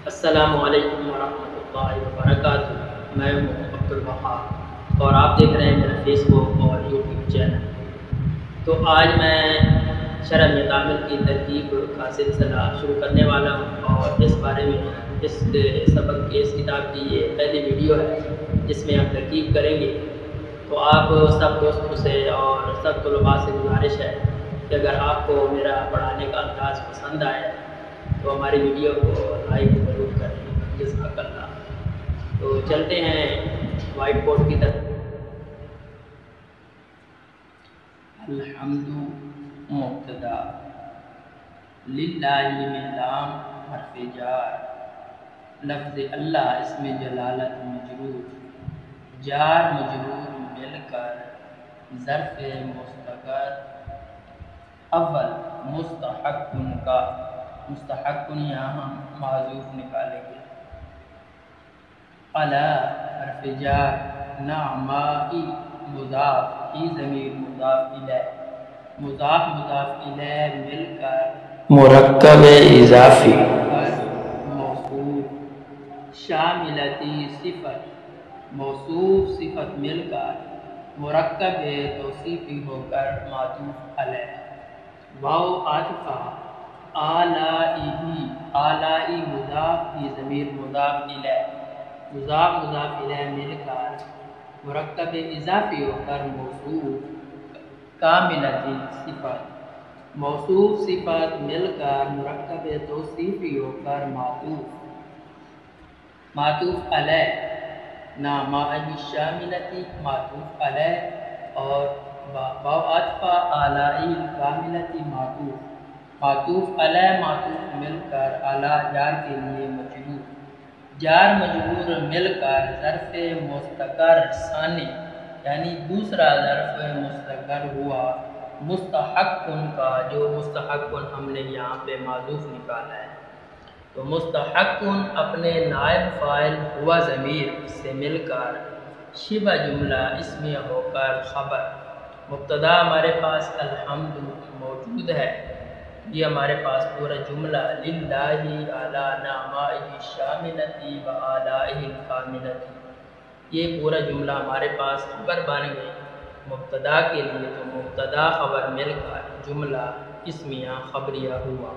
السلام علیکم ورحمۃ اللہ وبرکاتہ۔ میں ہوں عبدالوہاب اور آپ دیکھ رہے ہیں میرا فیس بک اور یوٹیوب چینل۔ تو آج میں شرح تعامل کی ترکیب کا سلسلہ شروع کرنے والا ہوں، اور اس بارے میں اس سبق کی اس کتاب کی یہ پہلی ویڈیو ہے جس میں ہم ترکیب کریں گے۔ تو آپ سب دوستوں سے اور سب طلباء سے گزارش ہے کہ اگر آپ کو میرا پڑھانے کا انداز پسند آئے تو ہماری ویڈیو کو لائک ضرور کریں، جزاک اللہ۔ تو چلتے ہیں وائٹ بورڈ کی طرف۔ الحمد مبتدا، للہ میں لام حرف جار، لفظ اللہ اسم جلالت مجرور، جار مجرور مل کر ظرف مستقر اول مستحق کا مستحق یہاں ہم معذوف نکالیں گے۔ علی حرف جار، نعمائی مضاف کی ضمیر مضاف الیہ، مضاف الیہ مل کر مرکب اضافی موصوف، شاملتی صفت موصوف صفت مل کر مرکب توصیفی ہو کر معطوف علیہ۔ واو عاطفہ، آلائی مضاف کی ضمیر مضاف الیہ، مضاف الیہ مل کر مرکب اضافی ہو کر موصوف کاملۃ صفت، موصوف صفت مل کر مرکب توصیفی ہو کر معطوف علیہ، نعمائی شاملتی معطوف علیہ، اور واو عاطفہ آلائی کاملتی معطوف علیہ معطوف مل کر اعلیٰ جار کے لیے مجرور، جار مجرور مل کر ظرف مستقر ثانی یعنی دوسرا ظرف مستقر ہوا مستحق کا، جو مستحق ہم نے یہاں پہ معذوف نکالا ہے۔ تو مستحق اپنے نائب فاعل ہوا ضمیر سے مل کر شبہ جملہ اسمیہ ہو کر خبر، مبتدا ہمارے پاس الحمد موجود ہے، یہ ہمارے پاس پورا جملہ للہ علی نعمائہ شاملتی و آلائہ کاملتی، یہ پورا جملہ ہمارے پاس خبر بن گئی مبتدا کے لیے، تو مبتدا خبر مل کر جملہ اسمیہ خبریہ ہوا۔